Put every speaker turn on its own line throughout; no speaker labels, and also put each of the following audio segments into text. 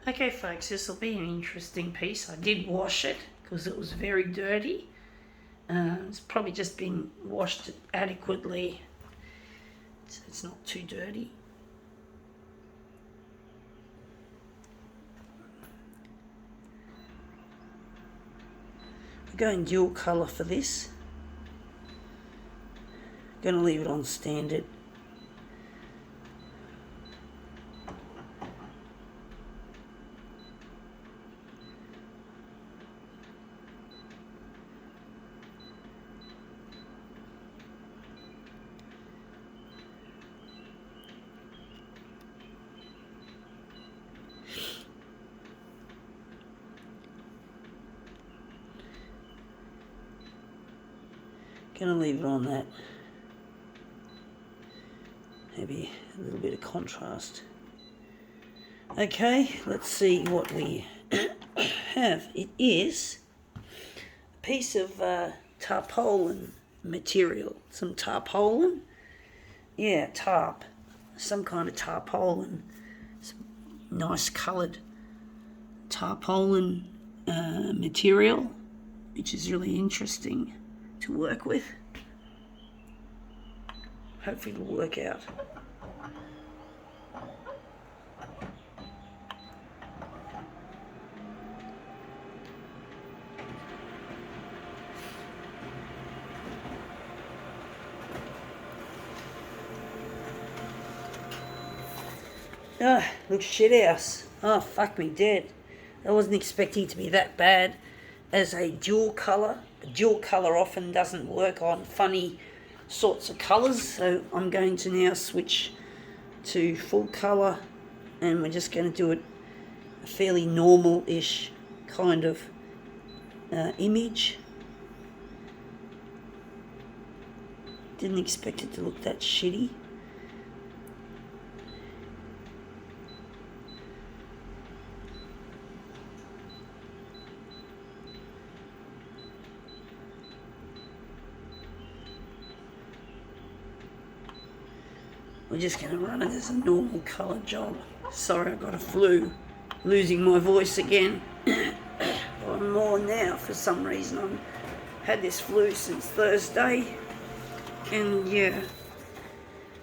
Okay folks, this will be an interesting piece. I did wash it because it was very dirty. It's probably just been washed adequately, so it's not too dirty. I'm going dual colour for this. I'm going to leave it on standard. Gonna leave it on that. Maybe a little bit of contrast. Okay, let's see what we have. It is a piece of tarpaulin material. Some tarpaulin? Yeah, tarp. Some kind of tarpaulin. Some nice coloured tarpaulin material, which is really interesting to work with. Hopefully it'll work out. Ah, looks shit house. Oh, fuck me dead. I wasn't expecting it to be that bad as a dual colour. A dual colour often doesn't work on funny sorts of colours, so I'm going to now switch to full colour, and we're just going to do it a fairly normal-ish kind of image. Didn't expect it to look that shitty. We're just going to run it as a normal colour job. Sorry, I got a flu. Losing my voice again. I'm more now for some reason. I've had this flu since Thursday. And yeah,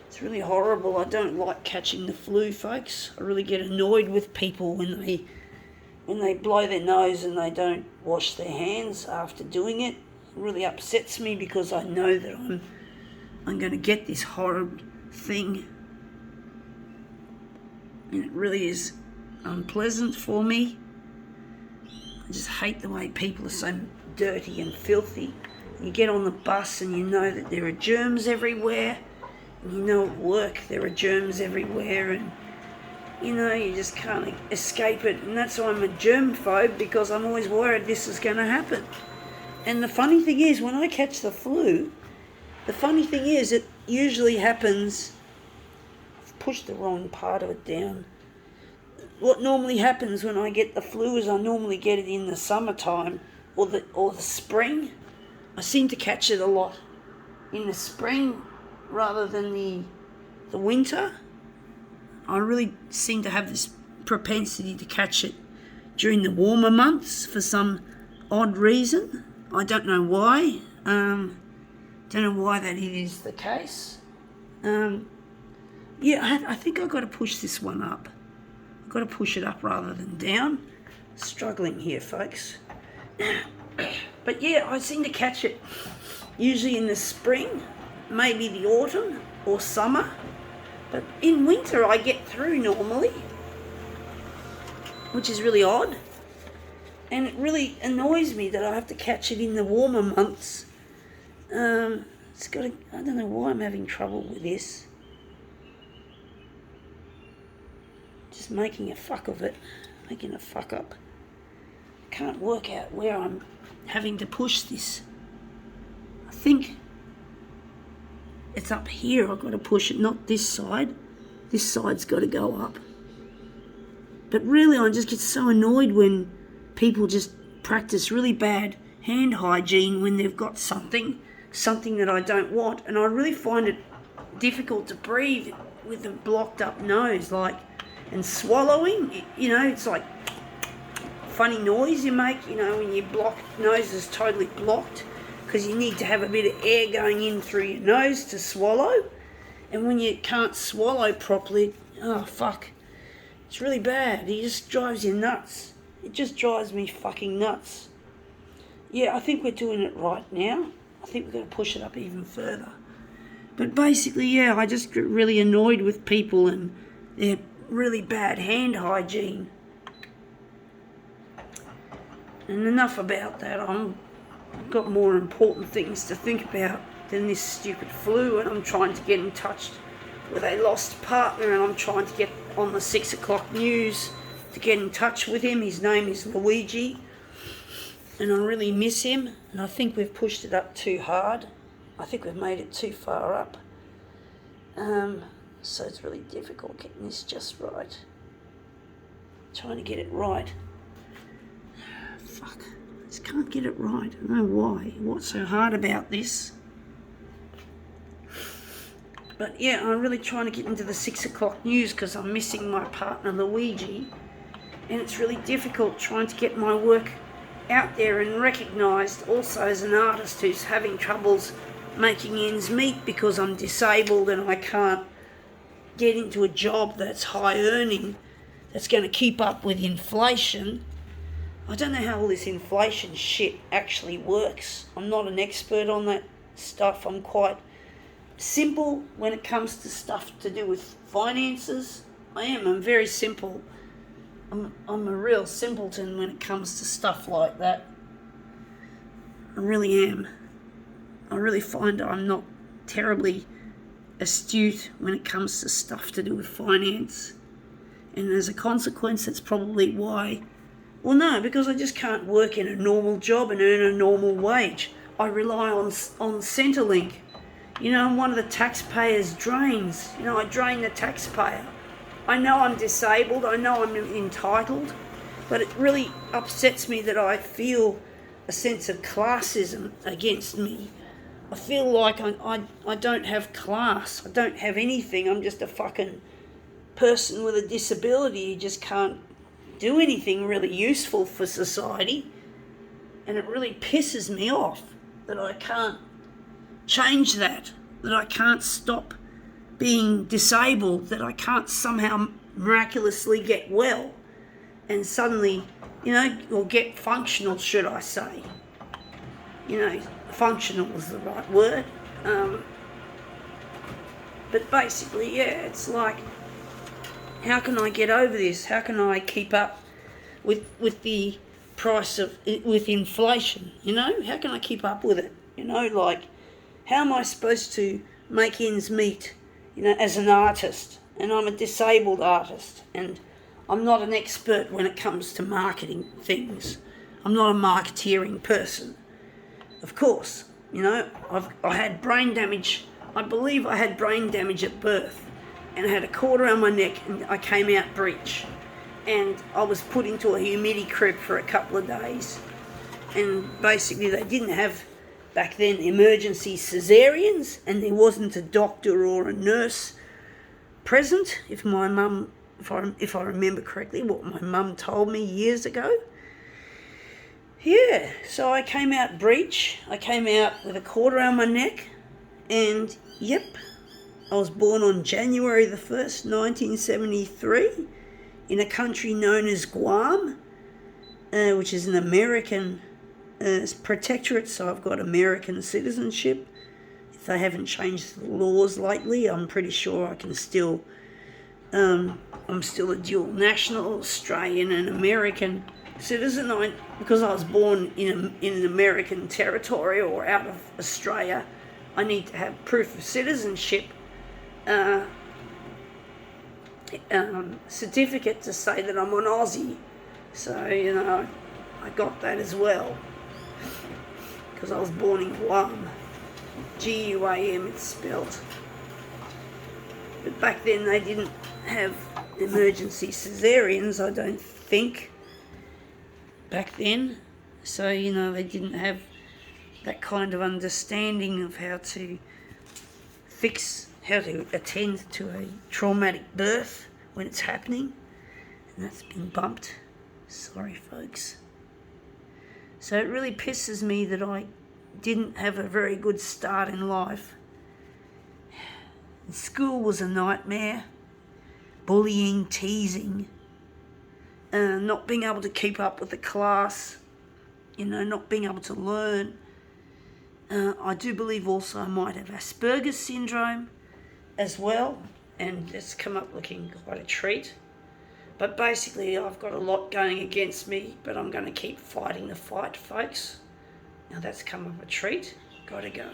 it's really horrible. I don't like catching the flu, folks. I really get annoyed with people when they blow their nose and they don't wash their hands after doing it. It really upsets me because I know that I'm going to get this horrid thing, and it really is unpleasant for me. I just hate the way people are so dirty and filthy. You get on the bus and you know that there are germs everywhere, and you know at work there are germs everywhere, and you know you just can't escape it. And that's why I'm a germphobe, because I'm always worried this is going to happen. And the funny thing is, when I catch the flu, the funny thing is, it usually happens. I've pushed the wrong part of it down. What normally happens when I get the flu is I normally get it in the summertime or the spring. I seem to catch it a lot in the spring rather than the winter. I really seem to have this propensity to catch it during the warmer months for some odd reason. I don't know why. Don't know why that is the case. Yeah, I think I've got to push this one up. I've got to push it up rather than down. Struggling here, folks. But yeah, I seem to catch it usually in the spring, maybe the autumn or summer. But in winter I get through normally, which is really odd. And it really annoys me that I have to catch it in the warmer months. I don't know why I'm having trouble with this. Just making a fuck of it. Making a fuck up. Can't work out where I'm having to push this. I think it's up here I've got to push it, not this side. This side's got to go up. But really I just get so annoyed when people just practice really bad hand hygiene when they've got something that I don't want, and I really find it difficult to breathe with a blocked up nose. Like, And swallowing, you know, it's like funny noise you make, you know, when your nose is totally blocked, because you need to have a bit of air going in through your nose to swallow. And when you can't swallow properly, oh fuck, it's really bad. It just drives you nuts. It just drives me fucking nuts. Yeah, I think we're doing it right now. I think we're going to push it up even further. But basically, yeah, I just get really annoyed with people and their really bad hand hygiene. And enough about that. I've got more important things to think about than this stupid flu, and I'm trying to get in touch with a lost partner, and I'm trying to get on the 6 o'clock news to get in touch with him. His name is Luigi, and I really miss him, and I think we've pushed it up too hard. I think we've made it too far up. So it's really difficult getting this just right. Trying to get it right. Fuck. I just can't get it right. I don't know why. What's so hard about this? But yeah, I'm really trying to get into the 6 o'clock news because I'm missing my partner Luigi. And it's really difficult trying to get my work out there and recognised also as an artist who's having troubles making ends meet because I'm disabled and I can't get into a job that's high earning, that's going to keep up with inflation. I don't know how all this inflation shit actually works. I'm not an expert on that stuff. I'm quite simple when it comes to stuff to do with finances. I'm very simple. I'm a real simpleton when it comes to stuff like that. I really am. I really find I'm not terribly astute when it comes to stuff to do with finance. And as a consequence, that's probably why... Well, no, because I just can't work in a normal job and earn a normal wage. I rely on Centrelink. You know, I'm one of the taxpayers' drains. You know, I drain the taxpayer. I know I'm disabled. I know I'm entitled. But it really upsets me that I feel a sense of classism against me. I feel like I don't have class. I don't have anything. I'm just a fucking person with a disability who just can't do anything really useful for society. And it really pisses me off that I can't change that I can't stop being disabled, that I can't somehow miraculously get well and suddenly, you know, or get functional, should I say. You know, functional is the right word. But basically, yeah, it's like, how can I get over this? How can I keep up with the price of, with inflation, you know? How can I keep up with it? You know, like, how am I supposed to make ends meet, you know, as an artist? And I'm a disabled artist, and I'm not an expert when it comes to marketing things. I'm not a marketeering person. Of course, you know, I had brain damage. I believe I had brain damage at birth, and I had a cord around my neck, and I came out breech. And I was put into a humidity crib for a couple of days. And basically they didn't have, back then, emergency cesareans, and there wasn't a doctor or a nurse present, if I remember correctly, what my mum told me years ago. Yeah, so I came out breech. I came out with a cord around my neck, and yep, I was born on January the 1st, 1973, in a country known as Guam, which is an American protectorate, so I've got American citizenship. If they haven't changed the laws lately, I'm pretty sure I can still, I'm still a dual national, Australian and American citizen. Because I was born in an American territory or out of Australia, I need to have proof of citizenship certificate to say that I'm an Aussie. So, you know, I got that as well, because I was born in Guam. G-U-A-M it's spelt. But back then they didn't have emergency cesareans, I don't think, back then. So, you know, they didn't have that kind of understanding of how to attend to a traumatic birth when it's happening, and that's been bumped. Sorry, folks. So it really pisses me that I didn't have a very good start in life. School was a nightmare. Bullying, teasing, not being able to keep up with the class, not being able to learn. I do believe also I might have Asperger's syndrome as well, and it's come up looking quite a treat. But basically I've got a lot going against me, but I'm going to keep fighting the fight, folks. Now that's come up a treat. Gotta go.